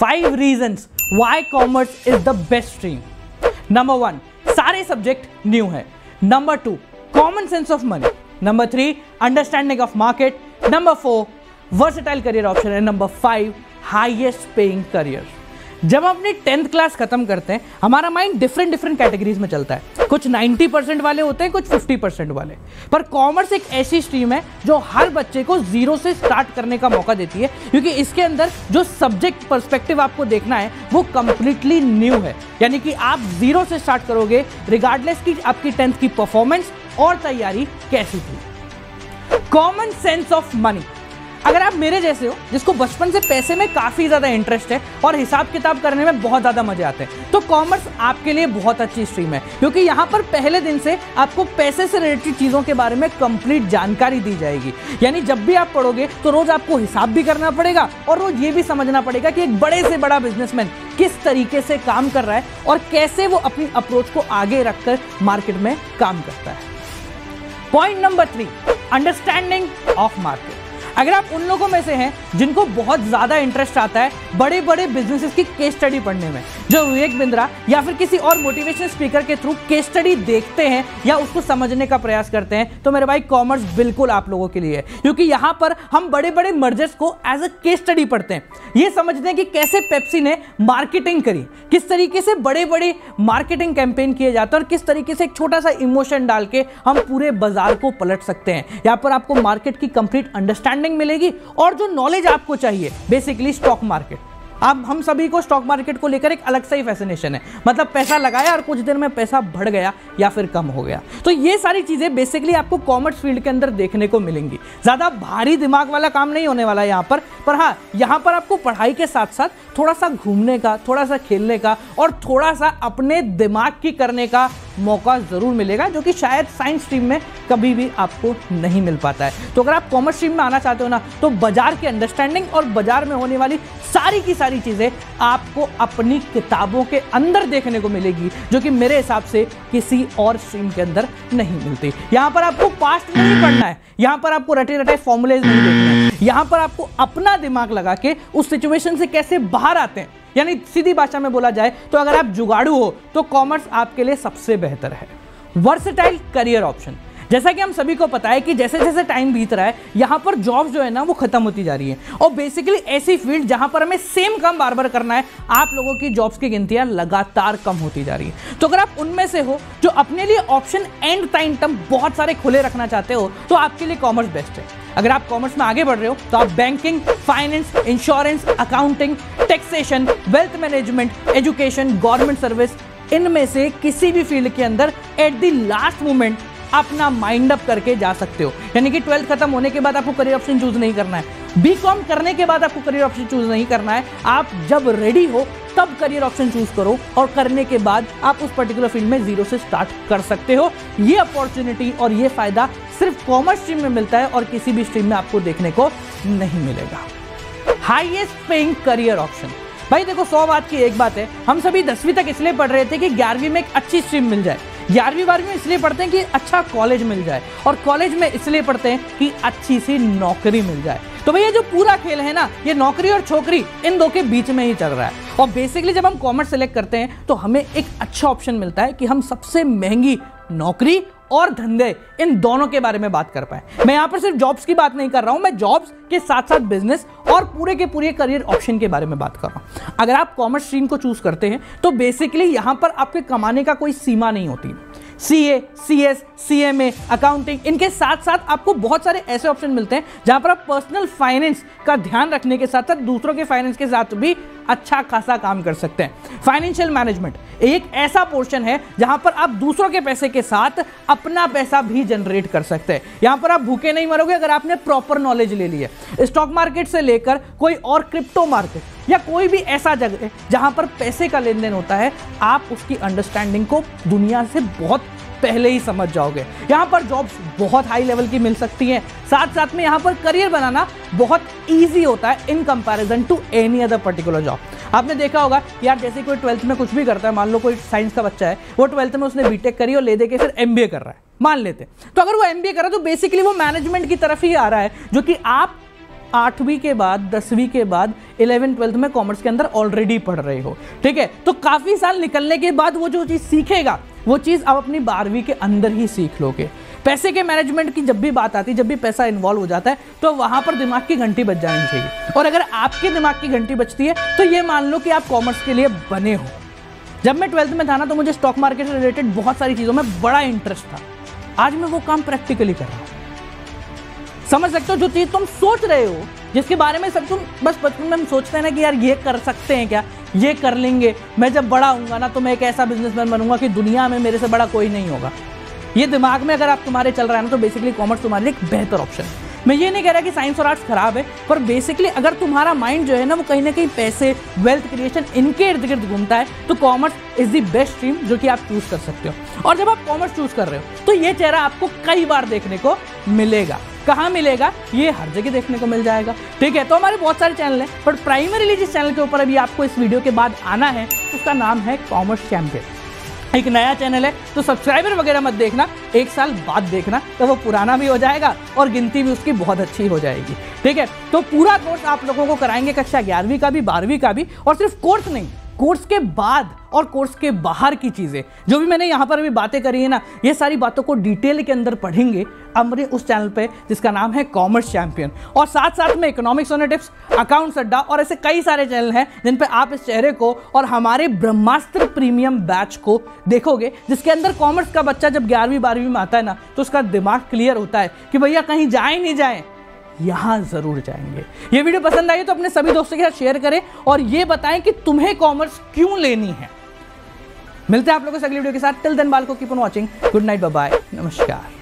5 reasons why commerce is the best stream. Number 1, सारे subject new है। Number 2, common sense of money. Number 3, understanding of market. Number 4, versatile career option है। Number 5, highest paying career. जब हम अपनी 10th class खत्म करते हैं, हमारा माइंड डिफरेंट कैटेगरीज में चलता है। कुछ 90% वाले होते हैं, कुछ 50% वाले। पर कॉमर्स एक ऐसी स्ट्रीम है जो हर बच्चे को जीरो से स्टार्ट करने का मौका देती है, क्योंकि इसके अंदर जो सब्जेक्ट पर्सपेक्टिव आपको देखना है वो कंप्लीटली न्यू है। यानी कि आप जीरो से स्टार्ट करोगे, रिगार्डलेस की आपकी 10th की परफॉर्मेंस और तैयारी कैसी थी। Common sense of money. अगर आप मेरे जैसे हो जिसको बचपन से पैसे में काफी ज्यादा इंटरेस्ट है और हिसाब किताब करने में बहुत ज्यादा मजे आते हैं, तो कॉमर्स आपके लिए बहुत अच्छी स्ट्रीम है, क्योंकि यहाँ पर पहले दिन से आपको पैसे से रिलेटेड चीजों के बारे में कंप्लीट जानकारी दी जाएगी। यानी जब भी आप पढ़ोगे तो रोज आपको हिसाब भी करना पड़ेगा और रोज ये भी समझना पड़ेगा कि एक बड़े से बड़ा बिजनेसमैन किस तरीके से काम कर रहा है और कैसे वो अपनी अप्रोच को आगे रखकर मार्केट में काम करता है। Point number 3, understanding of market. अगर आप उन लोगों में से हैं जिनको बहुत ज्यादा इंटरेस्ट आता है बड़े बड़े बिजनेसेस की केस स्टडी पढ़ने में, जो विवेक बिंद्रा या फिर किसी और मोटिवेशनल स्पीकर के थ्रू केस स्टडी देखते हैं या उसको समझने का प्रयास करते हैं, तो मेरे भाई कॉमर्स बिल्कुल आप लोगों के लिए है। क्योंकि यहां पर हम बड़े बड़े मर्जर्स को एज अ केस स्टडी पढ़ते हैं, ये समझते हैं कि कैसे पेप्सी ने मार्केटिंग करी, किस तरीके से बड़े बड़े मार्केटिंग कैंपेन किए जाते हैं और किस तरीके से एक छोटा सा इमोशन डाल के हम पूरे बाजार को पलट सकते हैं। यहां पर आपको मार्केट की कंप्लीट अंडरस्टैंडिंग मिलेगी और जो नॉलेज आपको चाहिए, बेसिकली स्टॉक मार्केट। अब हम सभी को स्टॉक मार्केट को लेकर एक अलग सा ही फैसिनेशन है, मतलब पैसा लगाया और कुछ देर में पैसा बढ़ गया या फिर कम हो गया। तो ये सारी चीजें बेसिकली आपको कॉमर्स फील्ड के अंदर देखने को मिलेंगी। ज्यादा भारी दिमाग वाला काम नहीं होने वाला है यहाँ पर हाँ, यहाँ पर आपको पढ़ाई के साथ साथ थोड़ा सा घूमने का, थोड़ा सा खेलने का और थोड़ा सा अपने दिमाग की करने का मौका जरूर मिलेगा, जो कि शायद साइंस स्ट्रीम में कभी भी आपको नहीं मिल पाता है। तो अगर आप कॉमर्स स्ट्रीम में आना चाहते हो ना, तो बाजार की अंडरस्टैंडिंग और बाजार में होने वाली सारी की सारी चीजें आपको अपनी किताबों के अंदर देखने को मिलेगी, जो कि मेरे हिसाब से किसी और स्ट्रीम के अंदर नहीं मिलती। यहां पर आपको पास्ट नहीं पढ़ना है, यहां पर आपको रटे रटाए फॉर्मूलेज नहीं देखना है, यहां पर आपको अपना दिमाग लगा के उस सिचुएशन से कैसे बाहर आते हैं। यानी सीधी भाषा में बोला जाए तो अगर आप जुगाड़ू हो तो कॉमर्स आपके लिए सबसे बेहतर है। Versatile career option. जैसा कि हम सभी को पता है कि जैसे जैसे टाइम बीत रहा है, यहां पर जॉब्स जो है ना वो खत्म होती जा रही है और बेसिकली ऐसी फील्ड जहां पर हमें सेम काम बार बार करना है, आप लोगों की जॉब्स की गिनतियां लगातार कम होती जा रही है। तो अगर आप उनमें से हो जो अपने लिए ऑप्शन एंड टाइम टर्म बहुत सारे खुले रखना चाहते हो, तो आपके लिए कॉमर्स बेस्ट है। अगर आप कॉमर्स में आगे बढ़ रहे हो तो आप banking, finance, insurance, accounting, taxation, wealth management, education, government service, इनमें से किसी भी फील्ड के अंदर एट द लास्ट मोमेंट अपना माइंड अप करके जा सकते हो। यानी कि 12th खत्म होने के बाद आपको करियर ऑप्शन चूज नहीं करना है, बीकॉम करने के बाद आपको करियर ऑप्शन चूज नहीं करना है। आप जब रेडी हो तब करियर ऑप्शन चूज करो और करने के बाद आप उस पर्टिकुलर फील्ड में जीरो से स्टार्ट कर सकते हो। ये अपॉर्चुनिटी और ये फायदा सिर्फ कॉमर्स स्ट्रीम में मिलता है और किसी भी स्ट्रीम में आपको देखने को नहीं मिलेगा। Highest paying career option. भाई देखो, 100 बात की एक बात है, हम सभी 10वीं तक इसलिए पढ़ रहे थे कि 11वीं में एक अच्छी स्ट्रीम मिल जाए, 11वीं 12वीं में इसलिए पढ़ते हैं कि अच्छा कॉलेज मिल जाए, और कॉलेज में इसलिए पढ़ते हैं कि अच्छी सी नौकरी मिल जाए। तो भैया जो पूरा खेल है ना, ये नौकरी और छोकरी इन दो के बीच में ही चल रहा है। और बेसिकली जब हम कॉमर्स सेलेक्ट करते हैं तो हमें एक अच्छा ऑप्शन मिलता है कि हम सबसे महंगी नौकरी और धंधे इन दोनों के बारे में बात कर पाए। मैं यहां पर सिर्फ जॉब्स की बात नहीं कर रहा हूं, मैं जॉब्स के साथ साथ बिजनेस और पूरे के पूरे करियर ऑप्शन के बारे में बात कर रहा हूं। अगर आप कॉमर्स स्ट्रीम को चूज करते हैं तो बेसिकली यहां पर आपके कमाने का कोई सीमा नहीं होती। सीए, सीएस, सीएमए, अकाउंटिंग, इनके साथ साथ आपको बहुत सारे ऐसे ऑप्शन मिलते हैं जहां पर आप पर्सनल फाइनेंस का ध्यान रखने के साथ साथ दूसरों के फाइनेंस के साथ भी अच्छा खासा काम कर सकते हैं। फाइनेंशियल मैनेजमेंट एक ऐसा पोर्शन है जहां पर आप दूसरों के पैसे के साथ अपना पैसा भी जनरेट कर सकते हैं। यहां पर आप भूखे नहीं मरोगे अगर आपने प्रॉपर नॉलेज ले ली है। स्टॉक मार्केट से लेकर कोई और क्रिप्टो मार्केट या कोई भी ऐसा जगह जहां पर पैसे का लेन देन होता है, आप उसकी अंडरस्टैंडिंग को दुनिया से बहुत पहले ही समझ जाओगे। यहाँ पर जॉब्स बहुत हाई लेवल की मिल सकती हैं, साथ साथ में यहाँ पर करियर बनाना बहुत इजी होता है in comparison to any other particular job. आपने देखा होगा यार, जैसे कोई 12th में कुछ भी करता है, मान लो कोई साइंस का बच्चा है, वो 12th में उसने बीटेक करी और ले दे के फिर एमबीए कर रहा है, मान लेते हैं। तो अगर वो एमबीए कर रहा है तो बेसिकली वो मैनेजमेंट की तरफ ही आ रहा है, जो कि आप 8वीं के बाद 10वीं के बाद 11 12th में कॉमर्स के अंदर ऑलरेडी पढ़ रहे हो, ठीक है। तो काफ़ी साल निकलने के बाद वो जो चीज़ सीखेगा वो चीज़ आप अपनी 12वीं के अंदर ही सीख लोगे। पैसे के मैनेजमेंट की जब भी बात आती है, जब भी पैसा इन्वॉल्व हो जाता है, तो वहाँ पर दिमाग की घंटी बज जानी चाहिए। और अगर आपके दिमाग की घंटी बजती है तो ये मान लो कि आप कॉमर्स के लिए बने हो। जब मैं 12th में था ना, तो मुझे स्टॉक मार्केट से रिलेटेड बहुत सारी चीज़ों में बड़ा इंटरेस्ट था। आज मैं वो काम प्रैक्टिकली कर रहा हूँ। समझ सकते हो, जो चीज़ तुम सोच रहे हो, जिसके बारे में सब तुम बस बचपन में हम सोचते हैं ना कि यार ये कर सकते हैं क्या, ये कर लेंगे, मैं जब बड़ा हूँगा ना तो मैं एक ऐसा बिजनेसमैन बनूंगा कि दुनिया में मेरे से बड़ा कोई नहीं होगा। ये दिमाग में अगर आप तुम्हारे चल रहा है ना, तो बेसिकली कॉमर्स तुम्हारे लिए एक बेहतर ऑप्शन है। मैं ये नहीं कह रहा कि साइंस और आर्ट्स खराब है, पर बेसिकली अगर तुम्हारा माइंड जो है ना वो कहीं ना कहीं पैसे, वेल्थ क्रिएशन, इनके इर्द गिर्द घूमता है, तो commerce is the best stream जो कि आप चूज कर सकते हो। और जब आप कॉमर्स चूज कर रहे हो तो ये चेहरा आपको कई बार देखने को मिलेगा। कहाँ मिलेगा? ये हर जगह देखने को मिल जाएगा, ठीक है। तो हमारे बहुत सारे चैनल हैं, बट प्राइमरीली जिस चैनल के ऊपर अभी आपको इस वीडियो के बाद आना है उसका नाम है कॉमर्स चैंपियन। एक नया चैनल है, तो सब्सक्राइबर वगैरह मत देखना, 1 साल बाद देखना, तो वो पुराना भी हो जाएगा और गिनती भी उसकी बहुत अच्छी हो जाएगी, ठीक है। तो पूरा कोर्स आप लोगों को कराएंगे, कक्षा 11वीं का भी, 12वीं का भी, और सिर्फ कोर्स नहीं, कोर्स के बाद और कोर्स के बाहर की चीज़ें जो भी मैंने यहाँ पर अभी बातें करी है ना, ये सारी बातों को डिटेल के अंदर पढ़ेंगे हमारे उस चैनल पे जिसका नाम है कॉमर्स चैंपियन। और साथ साथ में इकोनॉमिक्स ऑन टिप्स, अकाउंट्स अड्डा और ऐसे कई सारे चैनल हैं जिन पे आप इस चेहरे को और हमारे ब्रह्मास्त्र प्रीमियम बैच को देखोगे, जिसके अंदर कॉमर्स का बच्चा जब 11वीं 12वीं में आता है ना, तो उसका दिमाग क्लियर होता है कि भैया कहीं जाए नहीं जाए, यहां जरूर जाएंगे। ये वीडियो पसंद आई तो अपने सभी दोस्तों के साथ शेयर करें और ये बताएं कि तुम्हें कॉमर्स क्यों लेनी है। मिलते हैं आप लोगों से अगली वीडियो के साथ। टिल देन बाल को keep on watching. Good night, bye bye, नमस्कार।